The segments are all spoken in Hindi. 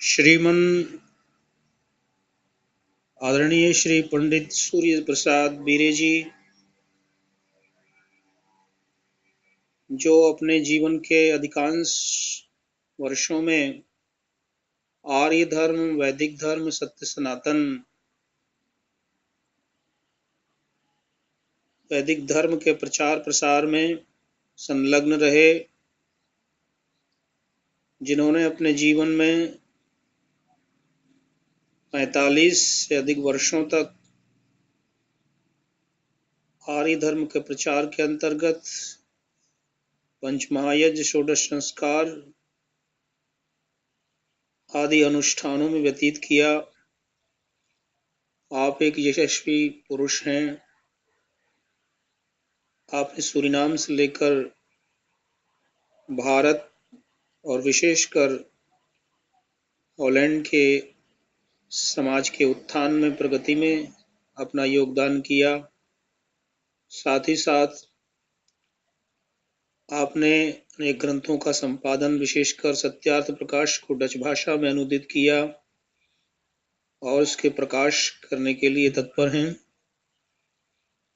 श्रीमन आदरणीय श्री पंडित सूर्य प्रसाद बीरे जी, जो अपने जीवन के अधिकांश वर्षों में आर्य धर्म, वैदिक धर्म, सत्य सनातन वैदिक धर्म के प्रचार प्रसार में संलग्न रहे, जिन्होंने अपने जीवन में 45 से अधिक वर्षों तक आर्य धर्म के प्रचार के अंतर्गत पंचमहायज्ञ, षोडश संस्कार आदि अनुष्ठानों में व्यतीत किया। आप एक यशस्वी पुरुष हैं। आपने सूरीनाम से लेकर भारत और विशेषकर हॉलैंड के समाज के उत्थान में, प्रगति में अपना योगदान किया। साथ ही साथ आपने अनेक ग्रंथों का संपादन, विशेषकर सत्यार्थ प्रकाश को डच भाषा में अनुदित किया और इसके प्रकाश करने के लिए तत्पर हैं।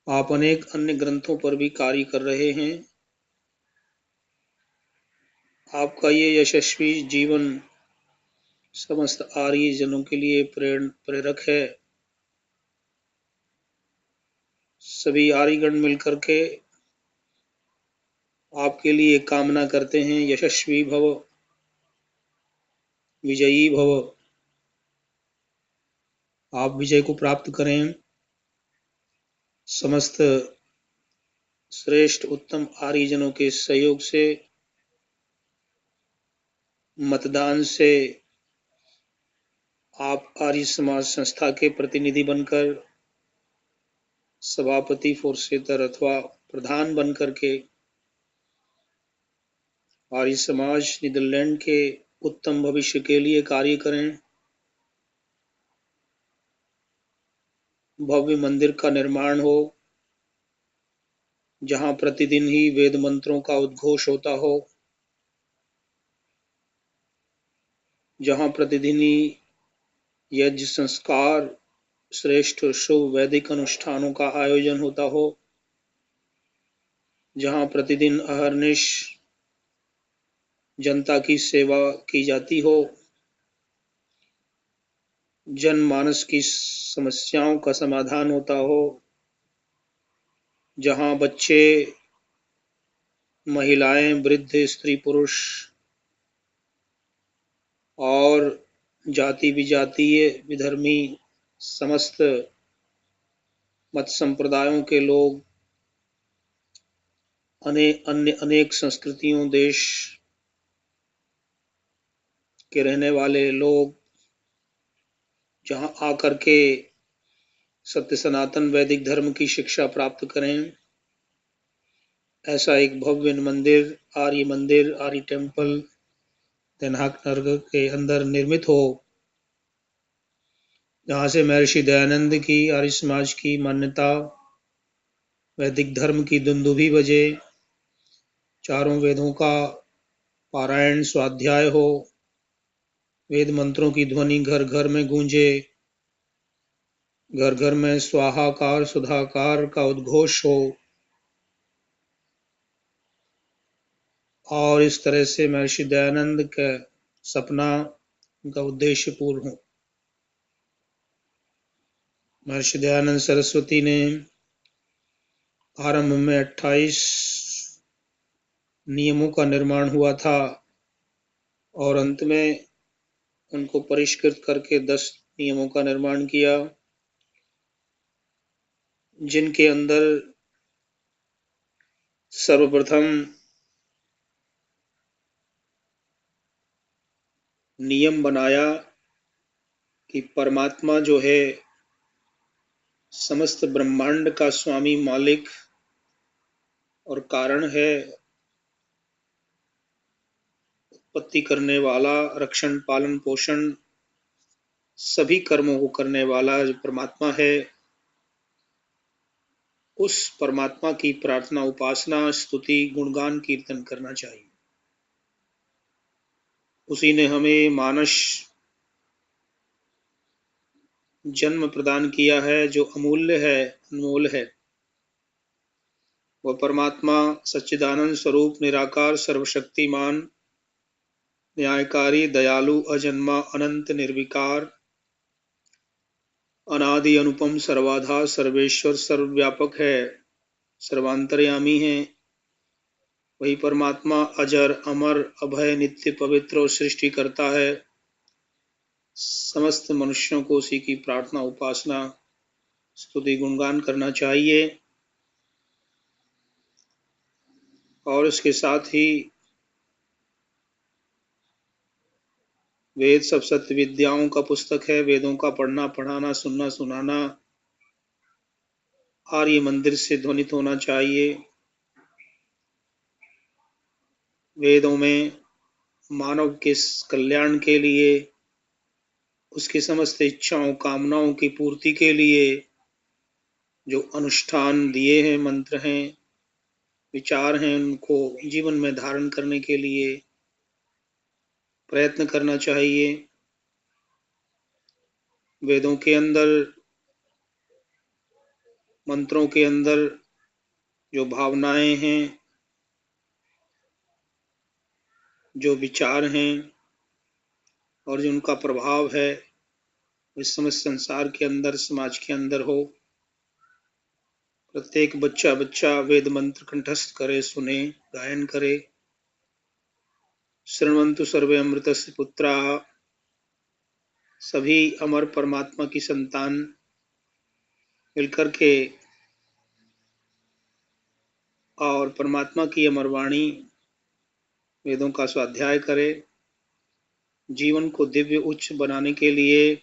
आप अनेक अन्य ग्रंथों पर भी कार्य कर रहे हैं। आपका ये यशस्वी जीवन समस्त आर्य जनों के लिए प्रेरक है। सभी आर्यगण मिलकर के आपके लिए कामना करते हैं, यशस्वी भव, विजयी भव। आप विजय को प्राप्त करें। समस्त श्रेष्ठ उत्तम आर्यजनों के सहयोग से, मतदान से आप आर्य समाज संस्था के प्रतिनिधि बनकर, सभापति फोरसेतर अथवा प्रधान बनकर के आर्य समाज नीदरलैंड के उत्तम भविष्य के लिए कार्य करें। भव्य मंदिर का निर्माण हो, जहां प्रतिदिन ही वेद मंत्रों का उद्घोष होता हो, जहां प्रतिदिन ही यज्ञ, संस्कार, श्रेष्ठ शुभ वैदिक अनुष्ठानों का आयोजन होता हो, जहां प्रतिदिन अहर्निश जनता की सेवा की जाती हो, जनमानस की समस्याओं का समाधान होता हो, जहां बच्चे, महिलाएं, वृद्ध, स्त्री पुरुष और जाति विजातीय विधर्मी समस्त मत संप्रदायों के लोग, अनेक संस्कृतियों, देश के रहने वाले लोग जहां आकर के सत्य सनातन वैदिक धर्म की शिक्षा प्राप्त करें। ऐसा एक भव्य मंदिर, आर्य टेम्पल देन हाग नगर के अंदर निर्मित हो, जहां से महर्षि दयानंद की आर्य समाज की मान्यता, वैदिक धर्म की दुंदुभी बजे, चारों वेदों का पारायण स्वाध्याय हो, वेद मंत्रों की ध्वनि घर घर में गूंजे, घर घर में स्वाहाकार सुधाकार का उद्घोष हो, और इस तरह से महर्षि दयानंद का सपना, उनका उद्देश्य पूर्ण हो। महर्षि दयानंद सरस्वती ने आरंभ में 28 नियमों का निर्माण हुआ था और अंत में उनको परिष्कृत करके 10 नियमों का निर्माण किया, जिनके अंदर सर्वप्रथम नियम बनाया कि परमात्मा जो है समस्त ब्रह्मांड का स्वामी, मालिक और कारण है, उत्पत्ति करने वाला, रक्षण, पालन, पोषण सभी कर्मों को करने वाला जो परमात्मा है, उस परमात्मा की प्रार्थना, उपासना, स्तुति, गुणगान, कीर्तन करना चाहिए। उसी ने हमें मानस जन्म प्रदान किया है, जो अमूल्य है, अनमोल है। वह परमात्मा सच्चिदानंद स्वरूप, निराकार, सर्वशक्तिमान, न्यायकारी, दयालु, अजन्मा, अनंत, निर्विकार, अनादि, अनुपम, सर्वाधार, सर्वेश्वर, सर्वव्यापक है, सर्वांतर्यामी है। वही परमात्मा अजर, अमर, अभय, नित्य, पवित्र और सृष्टि करता है। समस्त मनुष्यों को उसी की प्रार्थना, उपासना, स्तुति, गुणगान करना चाहिए। और इसके साथ ही वेद सब सत्य विद्याओं का पुस्तक है। वेदों का पढ़ना, पढ़ाना, सुनना, सुनाना आर्य मंदिर से ध्वनित होना चाहिए। वेदों में मानव के कल्याण के लिए, उसकी समस्त इच्छाओं, कामनाओं की पूर्ति के लिए जो अनुष्ठान दिए हैं, मंत्र हैं, विचार हैं, उनको जीवन में धारण करने के लिए प्रयत्न करना चाहिए। वेदों के अंदर, मंत्रों के अंदर जो भावनाएं हैं, जो विचार हैं और जो उनका प्रभाव है, इस समस्त संसार के अंदर, समाज के अंदर हो। प्रत्येक बच्चा वेद मंत्र कंठस्थ करे, सुने, गायन करे। शृण्वन्तु सर्वे अमृतस्य पुत्राः, सभी अमर परमात्मा की संतान मिलकर के और परमात्मा की अमर वाणी वेदों का स्वाध्याय करे। जीवन को दिव्य उच्च बनाने के लिए,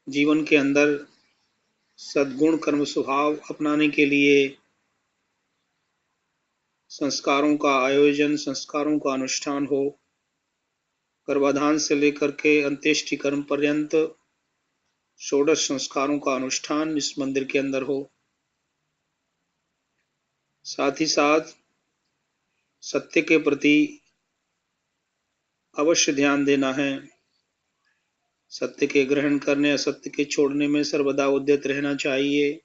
जीवन के अंदर सद्गुण कर्म स्वभाव अपनाने के लिए संस्कारों का आयोजन, संस्कारों का अनुष्ठान हो। गर्भाधान से लेकर के अंत्येष्टि कर्म पर्यंत षोडश संस्कारों का अनुष्ठान इस मंदिर के अंदर हो। साथ ही साथ सत्य के प्रति अवश्य ध्यान देना है। सत्य के ग्रहण करने, असत्य के छोड़ने में सर्वदा उद्यत रहना चाहिए।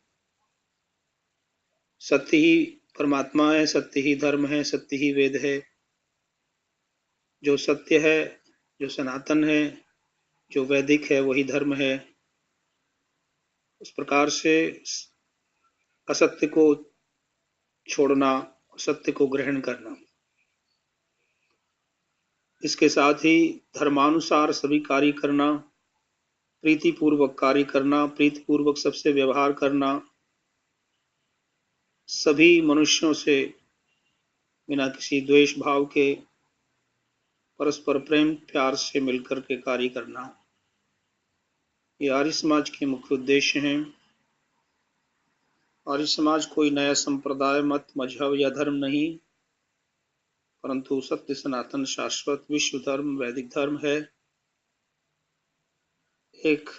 सत्य ही परमात्मा है, सत्य ही धर्म है, सत्य ही वेद है। जो सत्य है, जो सनातन है, जो वैदिक है, वही धर्म है। उस प्रकार से असत्य को छोड़ना, सत्य को ग्रहण करना। इसके साथ ही धर्मानुसार सभी कार्य करना, प्रीतिपूर्वक कार्य करना, प्रीतिपूर्वक सबसे व्यवहार करना, सभी मनुष्यों से बिना किसी द्वेष भाव के परस्पर प्रेम प्यार से मिलकर के कार्य करना, ये आर्य समाज के मुख्य उद्देश्य हैं। आर्य समाज कोई नया संप्रदाय, मत, मजहब या धर्म नहीं, परंतु सत्य, सनातन, शाश्वत विश्व धर्म, वैदिक धर्म है। एक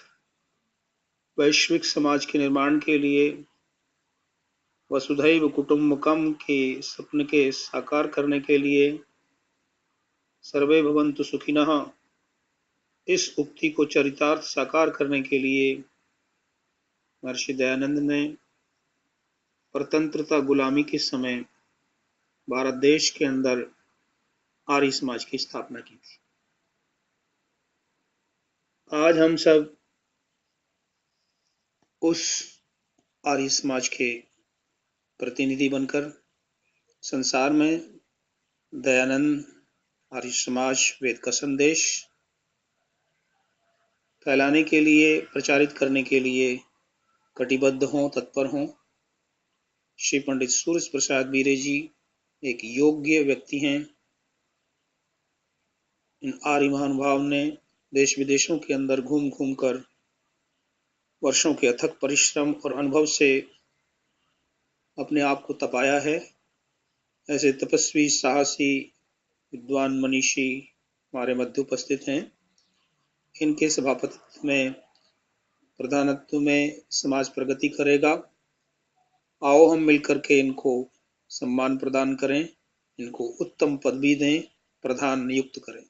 वैश्विक समाज के निर्माण के लिए, वसुधैव कुटुंबकम के सपने के साकार करने के लिए, सर्वे भवन्तु सुखिनः इस उक्ति को चरितार्थ साकार करने के लिए महर्षि दयानंद ने परतंत्रता गुलामी के समय भारत देश के अंदर आर्य समाज की स्थापना की थी। आज हम सब उस आर्य समाज के प्रतिनिधि बनकर संसार में दयानंद आर्य समाज वेद का संदेश फैलाने के लिए, प्रचारित करने के लिए कटिबद्ध हों, तत्पर हों। श्री पंडित सूरज प्रसाद बीरे जी एक योग्य व्यक्ति हैं। इन आर्य महानुभाव ने देश विदेशों के अंदर घूम घूम कर वर्षों के अथक परिश्रम और अनुभव से अपने आप को तपाया है। ऐसे तपस्वी, साहसी, विद्वान, मनीषी हमारे मध्य उपस्थित हैं। इनके सभापतित्व में, प्रधानत्व में समाज प्रगति करेगा। आओ हम मिलकर के इनको सम्मान प्रदान करें, इनको उत्तम पदवी दें, प्रधान नियुक्त करें।